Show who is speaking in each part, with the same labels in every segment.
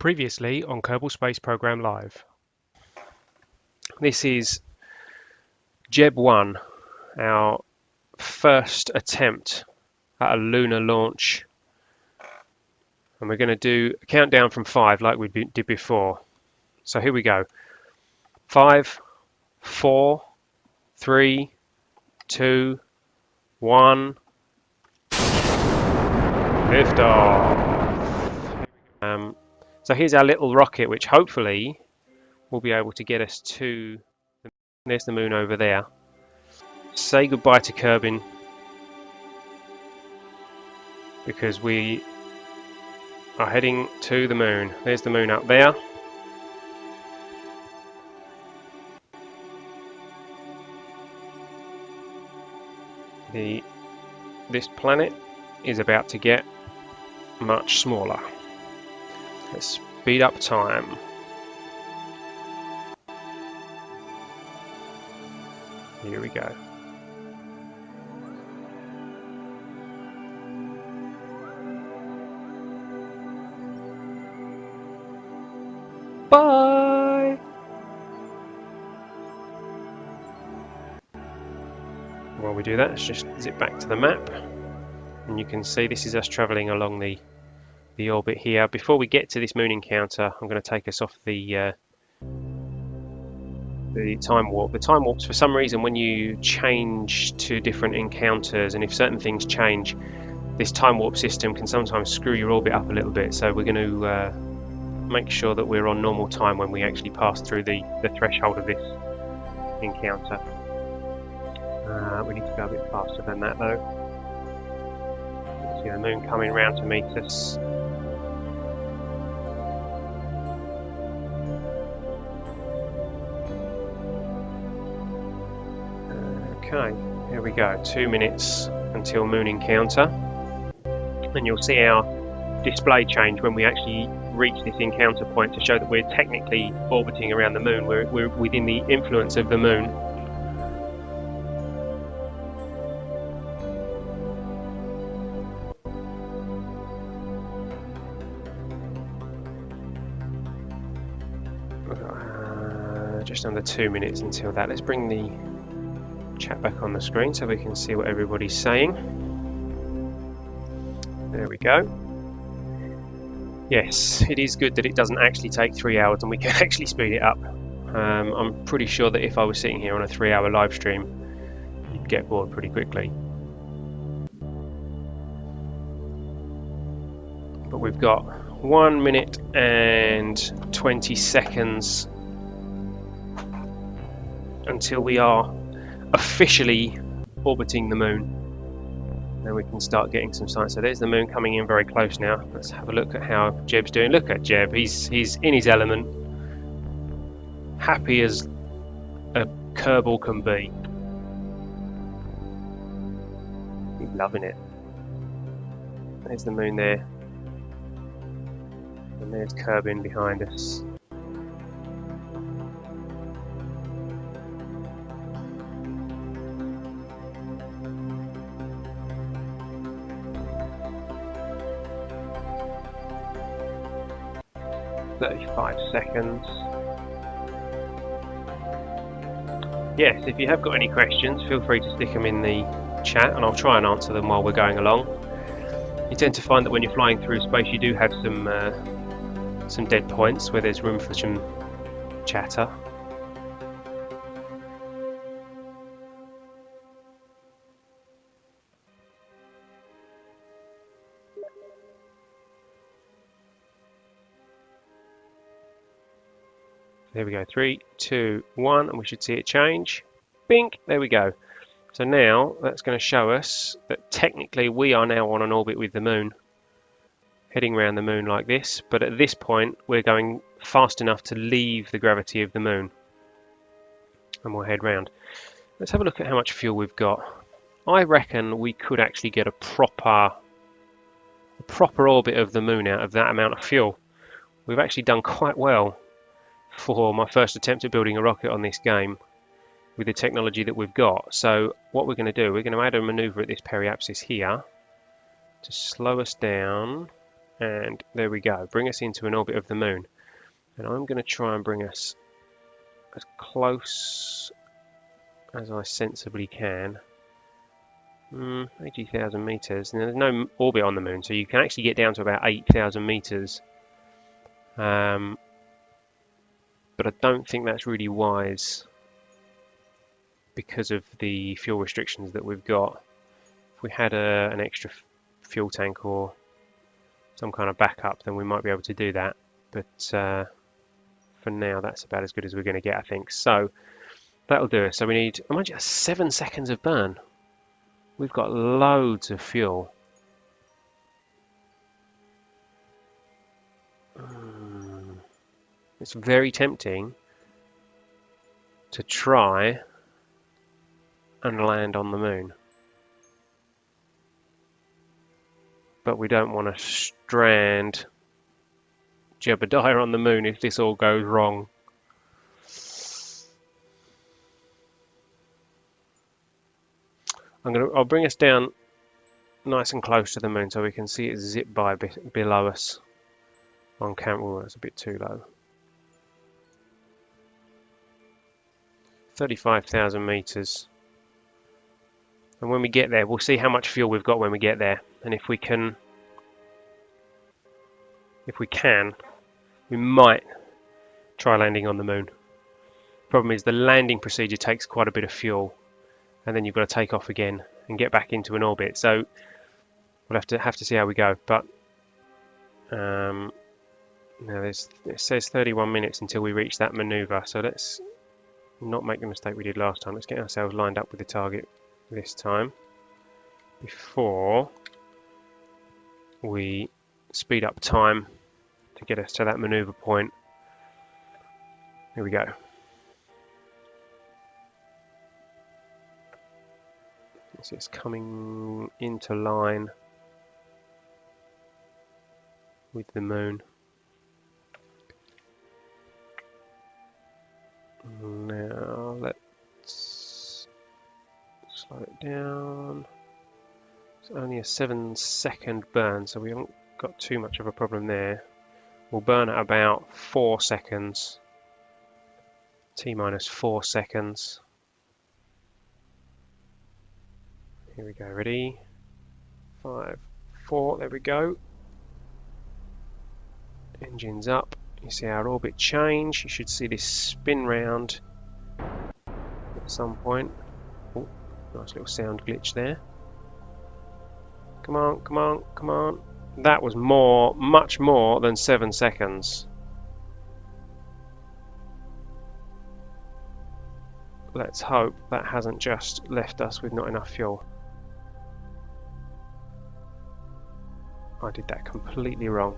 Speaker 1: Previously on Kerbal Space Program Live. This is Jeb 1, our first attempt at a lunar launch. And we're going to do a countdown from 5 like we did before. So here we go. 5, 4, 3, 2, 1. Liftoff. So here's our little rocket, which hopefully will be able to get us to there's the moon over there. Say goodbye to Kerbin, because we are heading to the moon. There's the moon up there. This planet is about to get much smaller. Let's speed up time. Here we go. Bye! While we do that, let's just zip back to the map. And you can see this is us travelling along the orbit here. Before we get to this moon encounter, I'm going to take us off the time warp. The time warps, for some reason, when you change to different encounters, and if certain things change, this time warp system can sometimes screw your orbit up a little bit. So we're going to make sure that we're on normal time when we actually pass through the threshold of this encounter. We need to go a bit faster than that though. See the moon coming round to meet us. Okay, here we go. 2 minutes until moon encounter. And you'll see our display change when we actually reach this encounter point to show that we're technically orbiting around the moon. We're within the influence of the moon. Just under 2 minutes until that. Let's bring the chat back on the screen so we can see what everybody's saying. There we go. Yes, it is good that it doesn't actually take 3 hours and we can actually speed it up. I'm pretty sure that if I was sitting here on a 3-hour live stream, you'd get bored pretty quickly. But we've got 1 minute and 20 seconds until we are officially orbiting the moon. Then we can start getting some signs. So there's the moon coming in very close now. Let's have a look at how Jeb's doing. Look at Jeb, he's in his element. Happy as a Kerbal can be. He's loving it. There's the moon there. And there's Kerbin behind us. Seconds. Yes, if you have got any questions, feel free to stick them in the chat and I'll try and answer them while we're going along. You tend to find that when you're flying through space you do have some dead points where there's room for some chatter. There we go, 3, 2, 1, and we should see it change. Bink, there we go. So now that's going to show us that technically we are now on an orbit with the moon, heading around the moon like this, but at this point we're going fast enough to leave the gravity of the moon. And we'll head round. Let's have a look at how much fuel we've got. I reckon we could actually get a proper orbit of the moon out of that amount of fuel. We've actually done quite well for my first attempt at building a rocket on this game with the technology that we've got. So what we're going to add a maneuver at this periapsis here to slow us down and there we go. Bring us into an orbit of the moon. And I'm going to try and bring us as close as I sensibly can. 80,000 meters. Now, there's no orbit on the moon, so you can actually get down to about 8,000 meters. But I don't think that's really wise because of the fuel restrictions that we've got. If we had an extra fuel tank or some kind of backup, then we might be able to do that. But for now, that's about as good as we're going to get, I think. So that'll do it. So we need, mind you, 7 seconds of burn. We've got loads of fuel. It's very tempting to try and land on the moon. But we don't want to strand Jebediah on the moon if this all goes wrong. I'll bring us down nice and close to the moon so we can see it zip by below us on camera. Oh, that's a bit too low. 35,000 meters. And when we get there, we'll see how much fuel we've got when we get there. And if we can, we might try landing on the moon. Problem is the landing procedure takes quite a bit of fuel, and then you've got to take off again and get back into an orbit. So we'll have to see how we go. But now it says 31 minutes until we reach that maneuver. So let's not make the mistake we did last time. Let's get ourselves lined up with the target this time before we speed up time to get us to that maneuver point. Here we go. So it's coming into line with the moon. Now let's slow it down. It's only a 7-second burn, so we haven't got too much of a problem there. We'll burn at about 4 seconds. T-minus 4 seconds. Here we go, ready? 5, 4, there we go. Engines up. You see our orbit change. You should see this spin round at some point. Oh, nice little sound glitch there. Come on, come on, come on. That was much more than 7 seconds. Let's hope that hasn't just left us with not enough fuel. I did that completely wrong.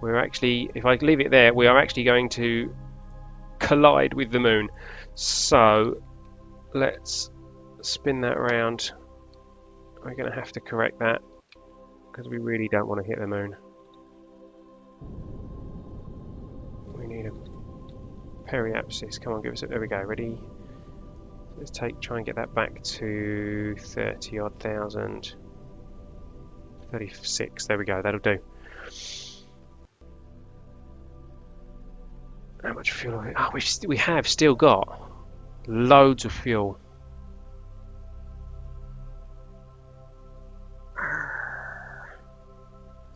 Speaker 1: We're actually, if I leave it there, we are actually going to collide with the moon. So let's spin that around. We're going to have to correct that because we really don't want to hit the moon. We need a periapsis. Come on, give us a, there we go, ready? Let's try and get that back to 30 odd thousand. 36, there we go, that'll do. How much fuel have we? Oh, we have still got loads of fuel.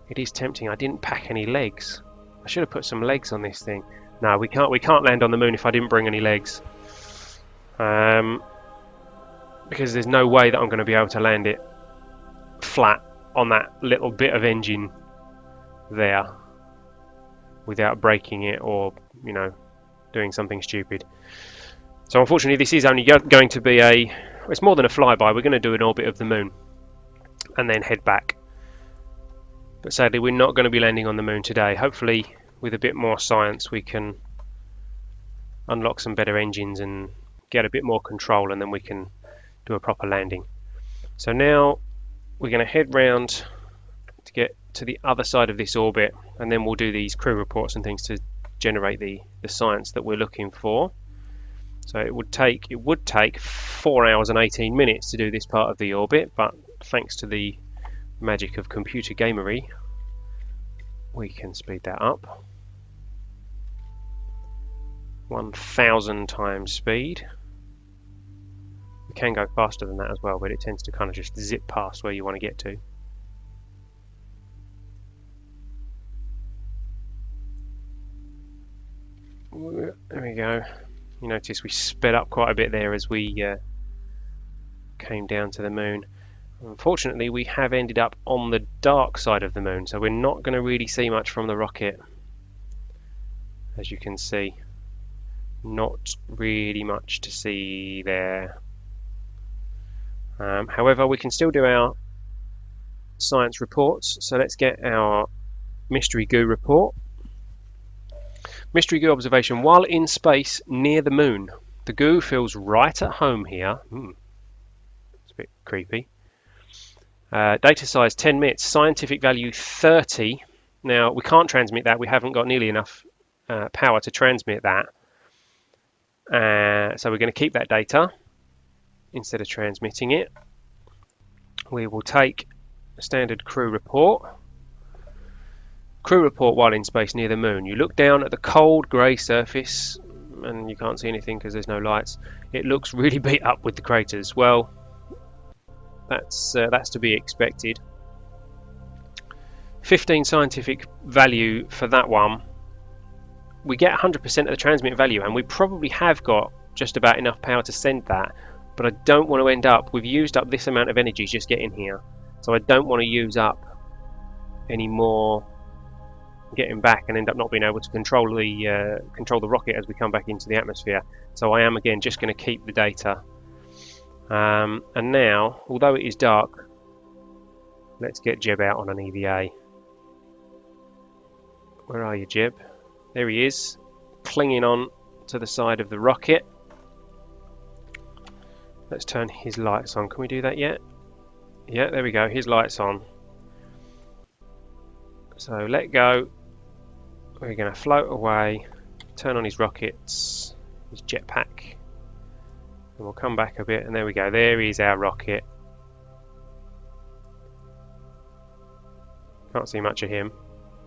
Speaker 1: It is tempting. I didn't pack any legs. I should have put some legs on this thing. No, we can't land on the moon if I didn't bring any legs. Because there's no way that I'm going to be able to land it flat on that little bit of engine there without breaking it or, you know, doing something stupid. So unfortunately this is only going to be it's more than a flyby. We're going to do an orbit of the moon and then head back. But sadly we're not going to be landing on the moon today. Hopefully with a bit more science we can unlock some better engines and get a bit more control, and then we can do a proper landing. So now we're going to head round to get to the other side of this orbit, and then we'll do these crew reports and things to generate the science that we're looking for. So it would take 4 hours and 18 minutes to do this part of the orbit, but thanks to the magic of computer gamery, We can speed that up. 1,000 times speed. We can go faster than that as well, but it tends to kind of just zip past where you want to get to. There we go. You notice we sped up quite a bit there as we came down to the moon. Unfortunately, we have ended up on the dark side of the moon, so we're not going to really see much from the rocket. As you can see, not really much to see there. However, we can still do our science reports, so let's get our mystery goo report. Mystery goo observation. While in space near the moon, the goo feels right at home here. It's a bit creepy. Data size 10 MITs, scientific value 30. Now, we can't transmit that. We haven't got nearly enough power to transmit that. So we're going to keep that data instead of transmitting it. We will take a standard crew report. Crew report while in space near the moon. You look down at the cold grey surface and you can't see anything because there's no lights. It looks really beat up with the craters. Well, that's to be expected. 15 scientific value for that one. We get 100% of the transmit value, and we probably have got just about enough power to send that, but I don't want to end up, we've used up this amount of energy just getting here, so I don't want to use up any more getting back and end up not being able to control the rocket as we come back into the atmosphere. So I am again just going to keep the data. And now, although it is dark, let's get Jeb out on an EVA. Where are you, Jeb? There he is, clinging on to the side of the rocket. Let's turn his lights on. Can we do that yet? Yeah, there we go. His lights on. So let go. We're going to float away, turn on his rockets, his jetpack. And we'll come back a bit, and there we go. There is our rocket. Can't see much of him.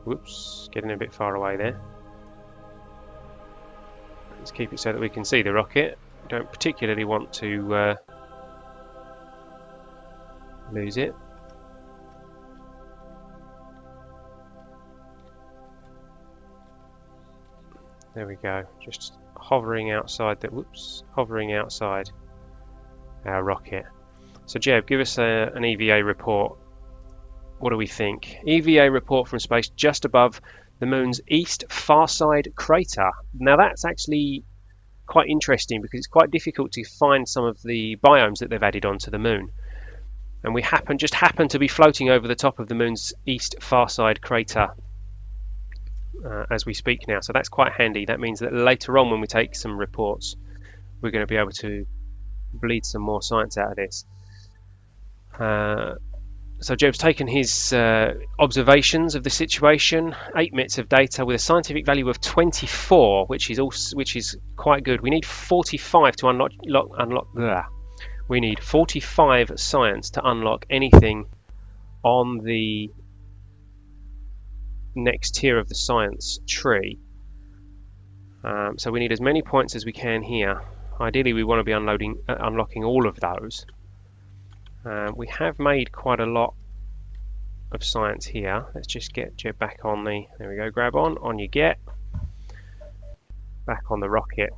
Speaker 1: Whoops, getting a bit far away there. Let's keep it so that we can see the rocket. We don't particularly want to lose it. There we go. Just hovering outside that. Whoops, hovering outside our rocket. So Jeb, give us an EVA report. What do we think? EVA report from space just above the moon's east far side crater. Now that's actually quite interesting because it's quite difficult to find some of the biomes that they've added onto the moon. And we just happen to be floating over the top of the moon's east far side crater as we speak now. So that's quite handy. That means that later on when we take some reports, we're going to be able to bleed some more science out of this. So Jeb's taken his observations of the situation, 8 MITs of data with a scientific value of 24, which is quite good. We need 45 to unlock. We need 45 science to unlock anything on the next tier of the science tree. So we need as many points as we can here. Ideally, we want to be unlocking all of those. We have made quite a lot of science here. Let's just get Jeb back on the, there we go, grab on you get. Back on the rocket.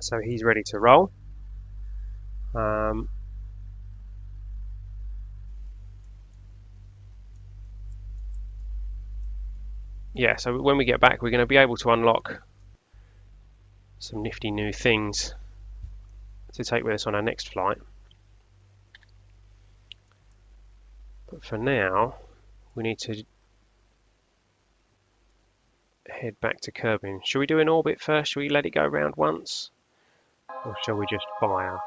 Speaker 1: So he's ready to roll. Yeah, so when we get back, we're going to be able to unlock some nifty new things to take with us on our next flight. But for now, we need to head back to Kerbal. Shall we do an orbit first? Shall we let it go around once? Or shall we just fire?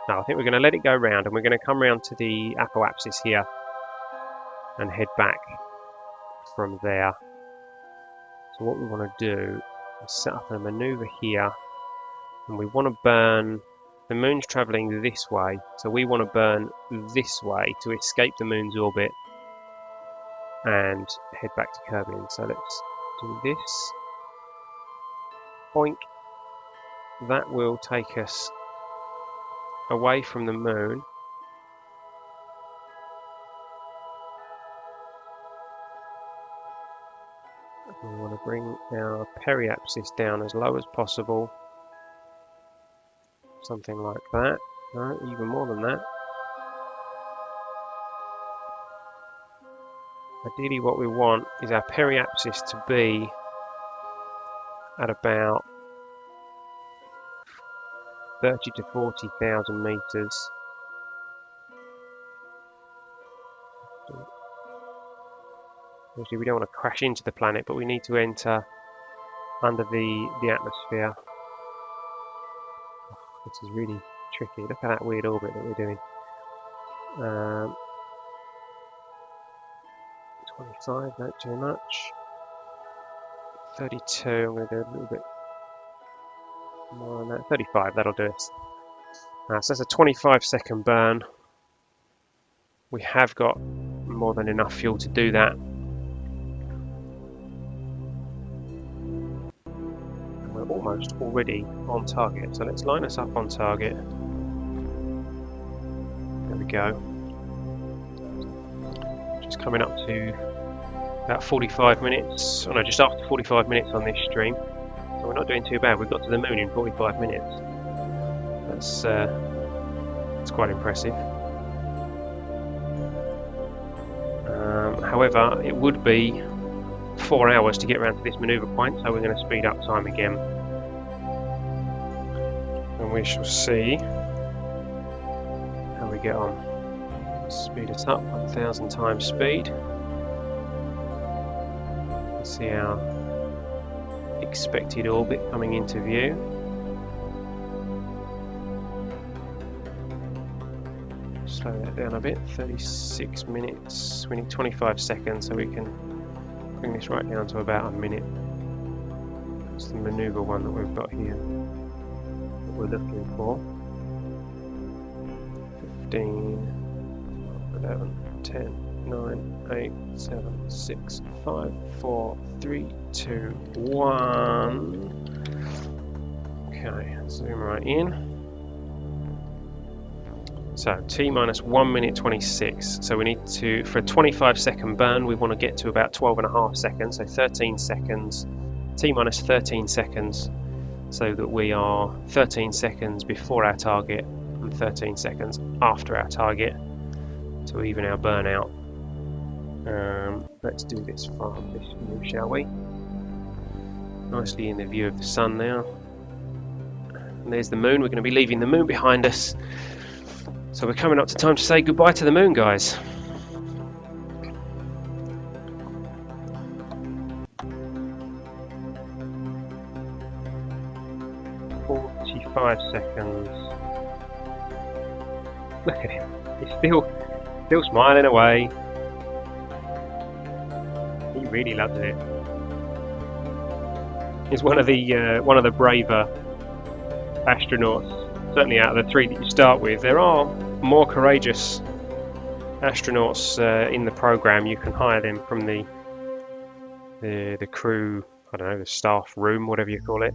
Speaker 1: No, I think we're going to let it go round, and we're going to come round to the apoapsis here and head back from there. So what we want to do is set up a maneuver here, and we want to burn, the moon's travelling this way, so we want to burn this way to escape the moon's orbit. and head back to Kerbal. So let's do this. Boink. That will take us away from the moon. We want to bring our periapsis down as low as possible. Something like that. No, even more than that. Ideally what we want is our periapsis to be at about 30 to 40,000 meters. Obviously we don't want to crash into the planet, but we need to enter under the atmosphere. Oh, this is really tricky. Look at that weird orbit that we're doing. 25, not too much. 32, I'm going to do a little bit more than that. 35, that'll do us. So that's a 25-second burn. We have got more than enough fuel to do that. And we're almost already on target. So let's line us up on target. There we go. Just coming up to about 45 minutes. Oh no, just after 45 minutes on this stream. So we're not doing too bad. We've got to the moon in 45 minutes. That's quite impressive. However, it would be 4 hours to get around to this manoeuvre point, so we're going to speed up time again. And we shall see how we get on. Speed us up, 1,000 times speed. See our expected orbit coming into view. Slow that down a bit, 36 minutes. We need 25 seconds, so we can bring this right down to about a minute. That's the manoeuvre one that we've got here, that we're looking for. 15, 11, 10, 9, 8, 7, 6, 5, 4, 3, 2, 1. Okay, zoom right in. So T minus 1 minute 26. So we need to, for a 25-second burn, we want to get to about 12.5 seconds. So 13 seconds. T minus 13 seconds, so that we are 13 seconds before our target and 13 seconds after our target to even our burnout. Let's do this from this view, shall we? Nicely in the view of the sun now. And there's the moon. We're going to be leaving the moon behind us. So we're coming up to time to say goodbye to the moon, guys. Seconds. Look at him. He's still smiling away. He really loves it. He's one of the braver astronauts. Certainly out of the three that you start with. There are more courageous astronauts in the program. You can hire them from the crew. I don't know, the staff room, whatever you call it.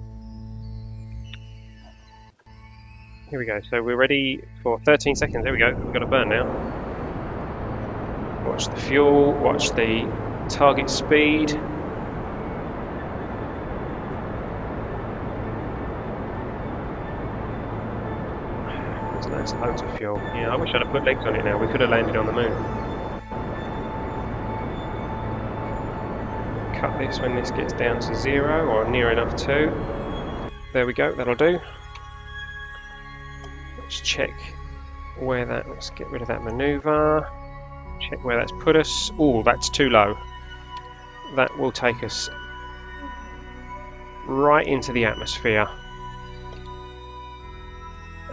Speaker 1: Here we go, so we're ready for 13 seconds. There we go, we've got a burn now. Watch the fuel, watch the target speed. There's loads of fuel. Yeah, I wish I'd have put legs on it now. We could have landed on the moon. Cut this when this gets down to 0 or near enough to. There we go, that'll do. Let's check where that, let's get rid of that manoeuvre, check where that's put us. Oh, that's too low. That will take us right into the atmosphere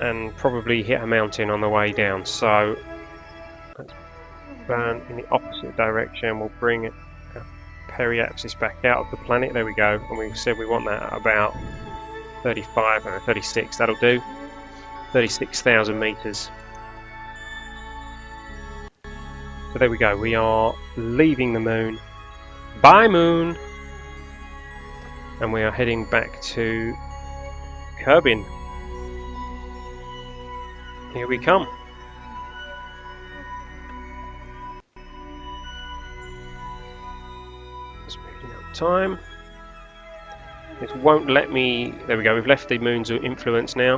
Speaker 1: and probably hit a mountain on the way down. So let's burn in the opposite direction. We'll bring our periapsis back out of the planet. There we go. And we said we want that at about 35 or 36, that'll do. 36,000 meters. But there we go, we are leaving the moon. Bye moon! And we are heading back to Kerbin. Here we come. Speeding up time. This won't let me... There we go, we've left the moon's influence now.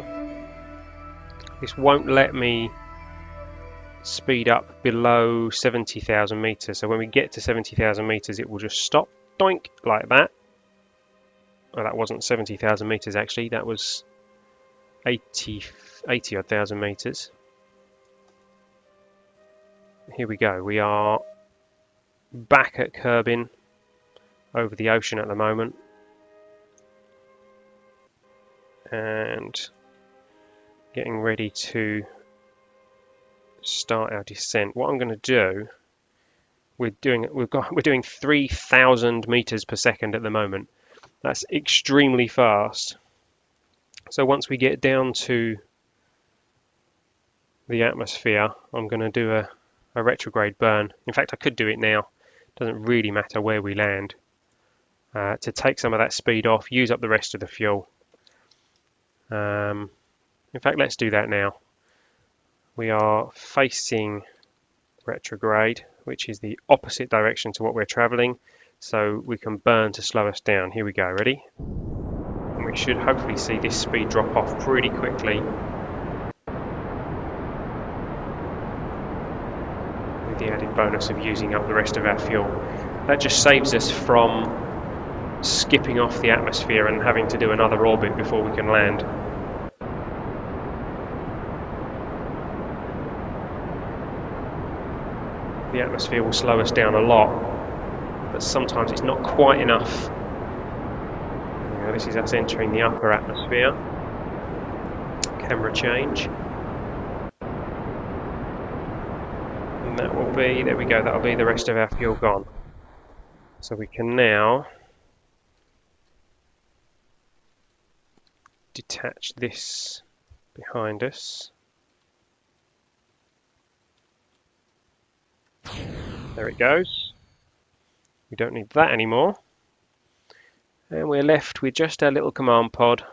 Speaker 1: This won't let me speed up below 70,000 meters. So when we get to 70,000 meters, it will just stop, doink, like that. Oh, that wasn't 70,000 meters actually, that was 80 odd thousand meters. Here we go, we are back at Kerbin over the ocean at the moment. And getting ready to start our descent. What I'm going to do, we're doing 3,000 meters per second at the moment. That's extremely fast. So once we get down to the atmosphere, I'm going to do a retrograde burn. In fact, I could do it now. Doesn't really matter where we land. To take some of that speed off, use up the rest of the fuel. In fact, let's do that now. We are facing retrograde, which is the opposite direction to what we're traveling, so we can burn to slow us down. Here we go, ready? And we should hopefully see this speed drop off pretty quickly. With the added bonus of using up the rest of our fuel. That just saves us from skipping off the atmosphere and having to do another orbit before we can land. The atmosphere will slow us down a lot, but sometimes it's not quite enough. This is us entering the upper atmosphere. Camera change. And that will be, there we go, that'll be the rest of our fuel gone. So we can now detach this behind us. There it goes. We don't need that anymore. And we're left with just our little command pod.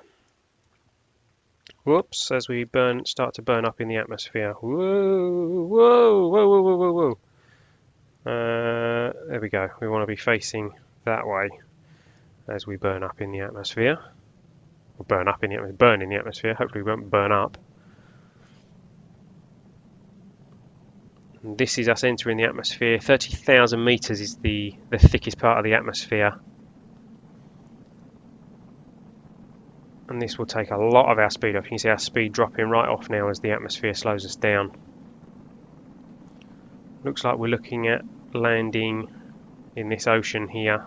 Speaker 1: Whoops, as we start to burn up in the atmosphere. Whoa, whoa, whoa, whoa, whoa, whoa, whoa. There we go. We want to be facing that way as we burn up in the atmosphere. Or burn in the atmosphere. Hopefully we won't burn up. And this is us entering the atmosphere. 30,000 meters is the thickest part of the atmosphere. And this will take a lot of our speed off. You can see our speed dropping right off now as the atmosphere slows us down. Looks like we're looking at landing in this ocean here.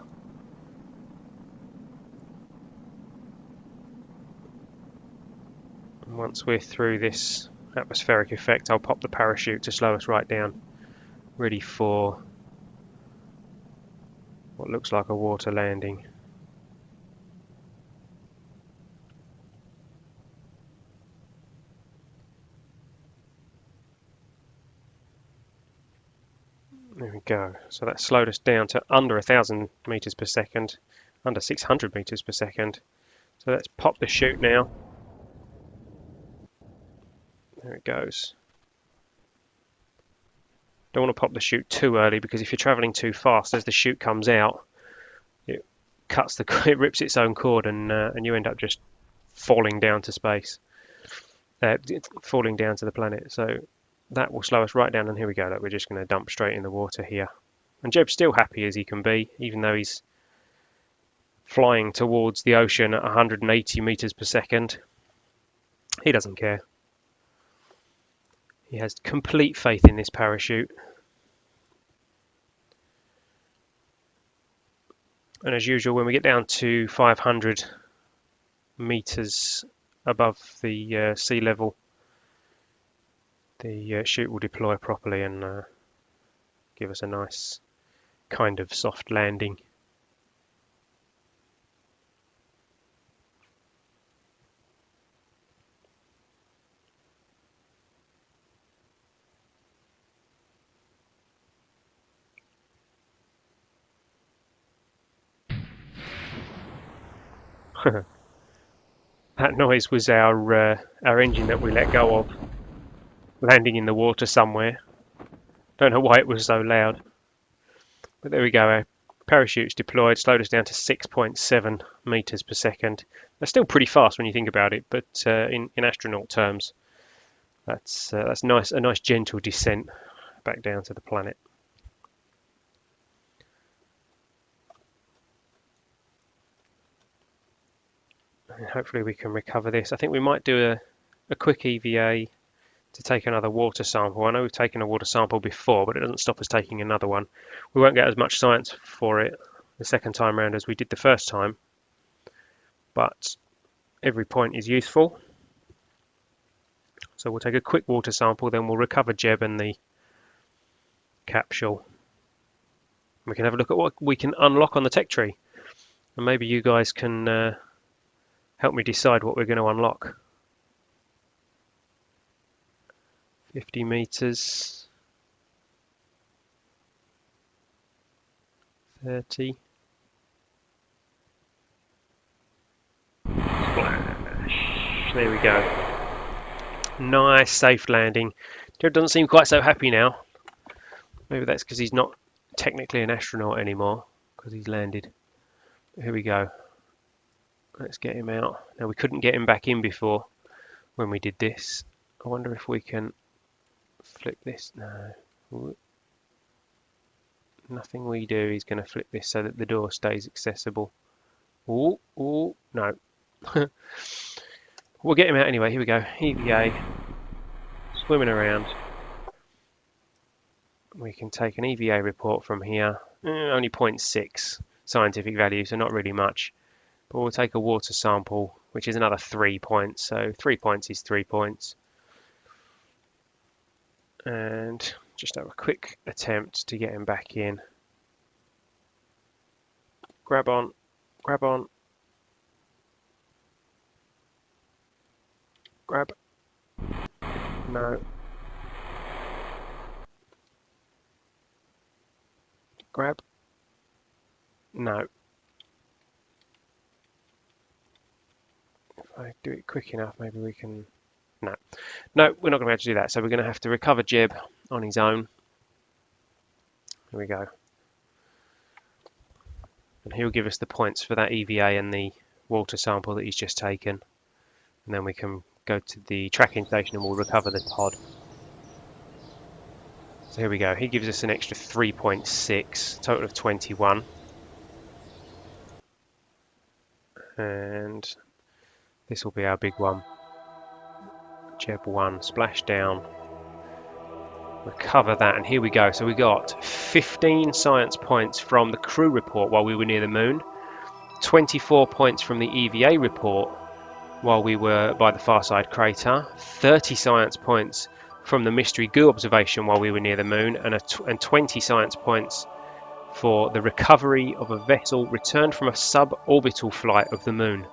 Speaker 1: And once we're through this atmospheric effect, I'll pop the parachute to slow us right down, ready for what looks like a water landing. There we go. So that slowed us down to under 1,000 meters per second, under 600 meters per second. So let's pop the chute now. There it goes. Don't want to pop the chute too early, because if you're traveling too fast, as the chute comes out, it rips its own cord, and you end up just falling down to space, falling down to the planet. So that will slow us right down, and here we go. We're just going to dump straight in the water here. And Jeb's still happy as he can be, even though he's flying towards the ocean at 180 meters per second. He doesn't care. He has complete faith in this parachute. And as usual, when we get down to 500 meters above the sea level, the chute will deploy properly and give us a nice kind of soft landing. That noise was our engine that we let go of, landing in the water somewhere. Don't know why it was so loud. But there we go. Our parachute's deployed, slowed us down to 6.7 meters per second. That's still pretty fast when you think about it, but in astronaut terms, that's nice. A nice gentle descent back down to the planet. And hopefully we can recover this. I think we might do a quick EVA to take another water sample. I know we've taken a water sample before, but it doesn't stop us taking another one. We won't get as much science for it the second time round as we did the first time, but every point is useful. So we'll take a quick water sample, then we'll recover Jeb and the capsule. We can have a look at what we can unlock on the tech tree, and maybe you guys can help me decide what we're going to unlock. 50 meters, 30. Splash. There we go. Nice, safe landing. Jared doesn't seem quite so happy now. Maybe that's because he's not technically an astronaut anymore, because he's landed. Here we go. Let's get him out. Now, we couldn't get him back in before when we did this. I wonder if we can flip this. No. Nothing we do is going to flip this so that the door stays accessible. Ooh, no. We'll get him out anyway. Here we go. EVA. Swimming around. We can take an EVA report from here. Only 0.6 scientific value, so not really much. But we'll take a water sample, which is another 3 points. So 3 points is 3 points. And just have a quick attempt to get him back in. Grab on, grab on. Grab. No. Grab. No. If I do it quick enough, maybe we can... No. No, we're not going to be able to do that. So we're going to have to recover Jeb on his own. Here we go. And he'll give us the points for that EVA and the water sample that he's just taken. And then we can go to the tracking station and we'll recover the pod. So here we go. He gives us an extra 3.6, total of 21. And this will be our big one. Jeb 1, splash down. Recover that, and here we go. So we got 15 science points from the crew report while we were near the moon, 24 points from the EVA report while we were by the far side crater, 30 science points from the mystery goo observation while we were near the moon, and 20 science points for the recovery of a vessel returned from a suborbital flight of the moon.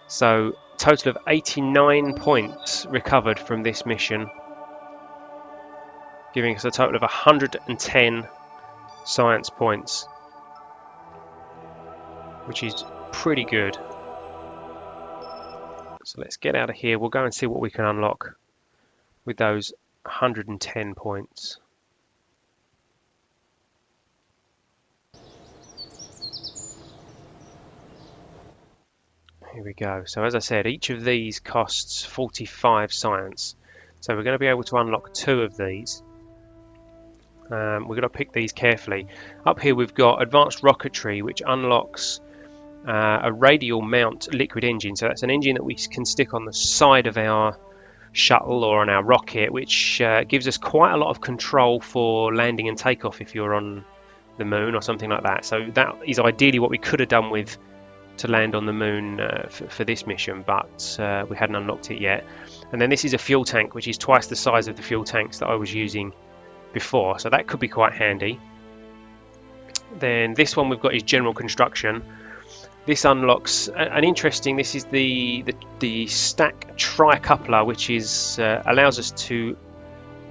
Speaker 1: So total of 89 points recovered from this mission, giving us a total of 110 science points, which is pretty good. So let's get out of here. We'll go and see what we can unlock with those 110 points. Here we go. So as I said, each of these costs 45 science. So we're going to be able to unlock 2 of these. We're going to pick these carefully. Up here we've got advanced rocketry, which unlocks a radial mount liquid engine. So that's an engine that we can stick on the side of our shuttle or on our rocket, which gives us quite a lot of control for landing and takeoff if you're on the moon or something like that. So that is ideally what we could have done with to land on the moon for this mission, but we hadn't unlocked it yet. And then this is a fuel tank, which is twice the size of the fuel tanks that I was using before, so that could be quite handy. Then this one we've got is general construction. This unlocks an interesting, this is the stack tri-coupler, which is allows us to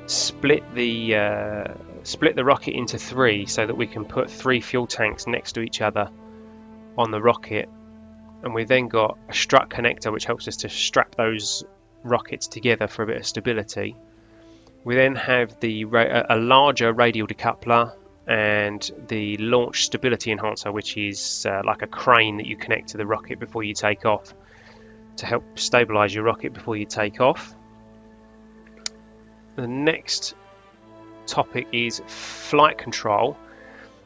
Speaker 1: split the rocket into 3 so that we can put 3 fuel tanks next to each other on the rocket, and we've then got a strut connector which helps us to strap those rockets together for a bit of stability. We then have a larger radial decoupler and the launch stability enhancer, which is like a crane that you connect to the rocket before you take off to help stabilize your rocket before you take off. The next topic is flight control.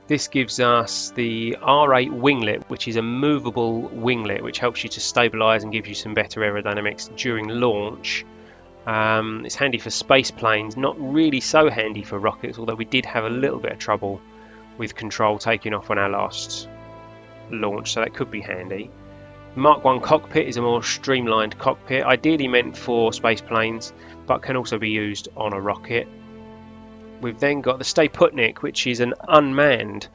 Speaker 1: This gives us the R8 winglet, which is a movable winglet which helps you to stabilize and gives you some better aerodynamics during launch. It's handy for space planes, not really so handy for rockets, although we did have a little bit of trouble with control taking off on our last launch, so that could be handy. Mark 1 cockpit is a more streamlined cockpit, ideally meant for space planes, but can also be used on a rocket. We've then got the Stay Putnik, which is an unmanned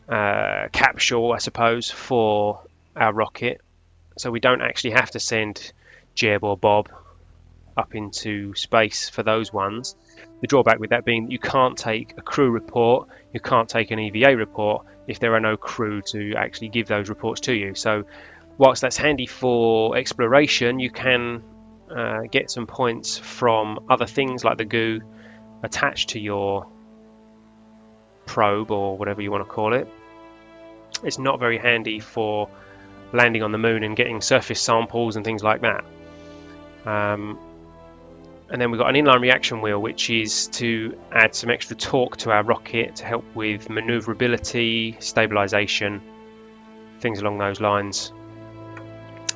Speaker 1: capsule, I suppose, for our rocket, so we don't actually have to send Jeb or Bob up into space for those ones. The drawback with that being that you can't take a crew report, you can't take an EVA report if there are no crew to actually give those reports to you. So whilst that's handy for exploration, you can get some points from other things like the goo attached to your probe or whatever you want to call it. It's not very handy for landing on the moon and getting surface samples and things like that. And then we've got an inline reaction wheel, which is to add some extra torque to our rocket to help with maneuverability, stabilization, things along those lines.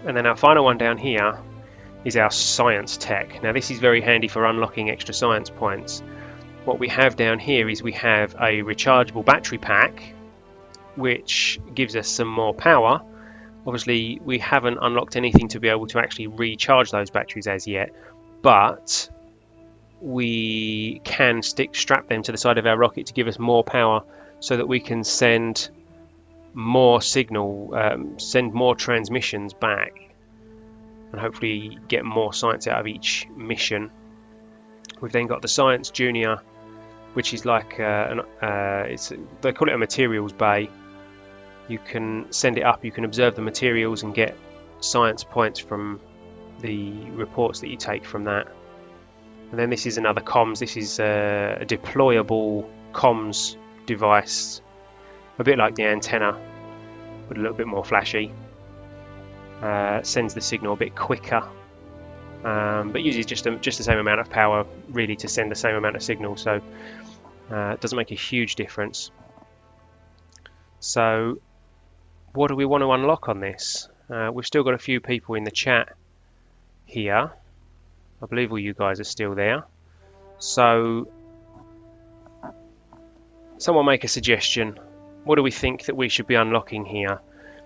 Speaker 1: And then our final one down here is our science tech. Now this is very handy for unlocking extra science points. What we have down here is we have a rechargeable battery pack which gives us some more power. Obviously we haven't unlocked anything to be able to actually recharge those batteries as yet, but we can strap them to the side of our rocket to give us more power so that we can send more signal, send more transmissions back and hopefully get more science out of each mission. We've then got the Science Junior, which is like they call it a materials bay. You can send it up, you can observe the materials and get science points from the reports that you take from that. And then this is another comms. This is a deployable comms device, a bit like the antenna, but a little bit more flashy. Sends the signal a bit quicker, but uses just the same amount of power really to send the same amount of signal, so it doesn't make a huge difference. So what do we want to unlock on this? We've still got a few people in the chat here. I believe all you guys are still there. So someone make a suggestion. What do we think that we should be unlocking here?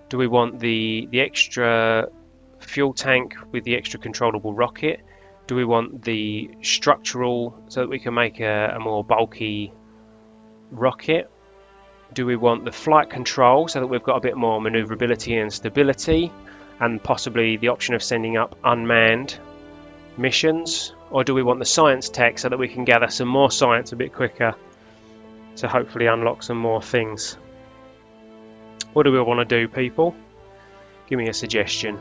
Speaker 1: Do we want the extra fuel tank with the extra controllable rocket? Do we want the structural so that we can make a more bulky rocket? Do we want the flight control so that we've got a bit more maneuverability and stability, and possibly the option of sending up unmanned missions? Or do we want the science tech so that we can gather some more science a bit quicker to hopefully unlock some more things? What do we want to do, people? Give me a suggestion.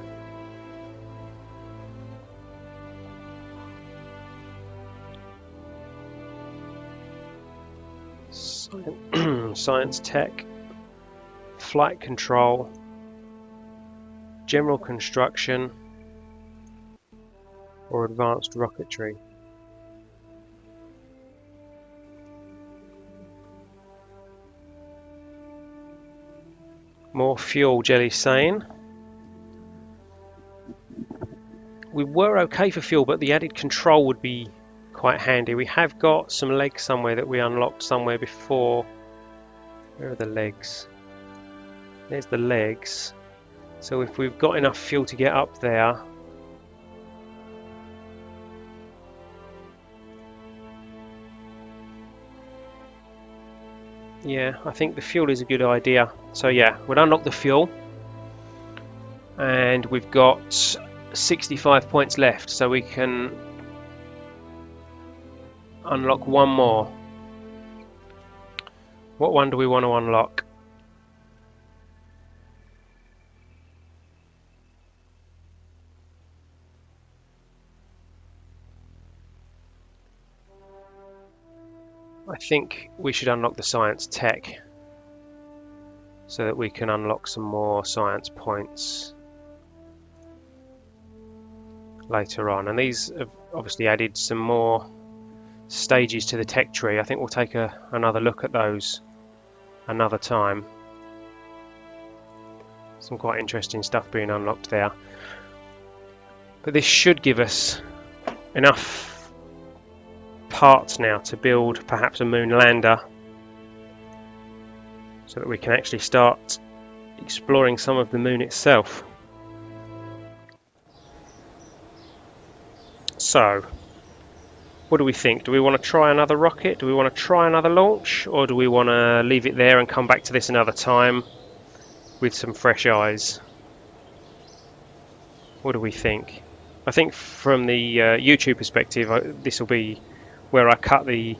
Speaker 1: Science tech, flight control, general construction, or advanced rocketry. More fuel, Jelly's saying. We were okay for fuel, but the added control would be quite handy. We have got some legs somewhere that we unlocked somewhere before. Where are the legs? There's the legs. So if we've got enough fuel to get up there, yeah, I think the fuel is a good idea. So yeah, we'll unlock the fuel, and we've got 65 points left, so we can unlock one more. What one do we want to unlock? I think we should unlock the science tech so that we can unlock some more science points later on. And these have obviously added some more stages to the tech tree. I think we'll take another look at those another time. Some quite interesting stuff being unlocked there. But this should give us enough parts now to build perhaps a moon lander, so that we can actually start exploring some of the moon itself. So, what do we think? Do we want to try another rocket? Do we want to try another launch? Or do we want to leave it there and come back to this another time with some fresh eyes? What do we think? I think from the YouTube perspective, this will be where I cut the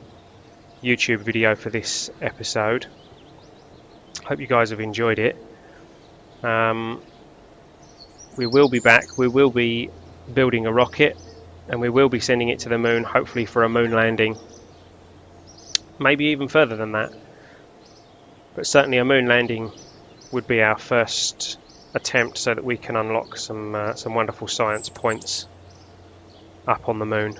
Speaker 1: YouTube video for this episode. Hope you guys have enjoyed it. We will be back. We will be building a rocket, and we will be sending it to the moon, hopefully for a moon landing. Maybe even further than that. But certainly a moon landing would be our first attempt, so that we can unlock some wonderful science points up on the moon.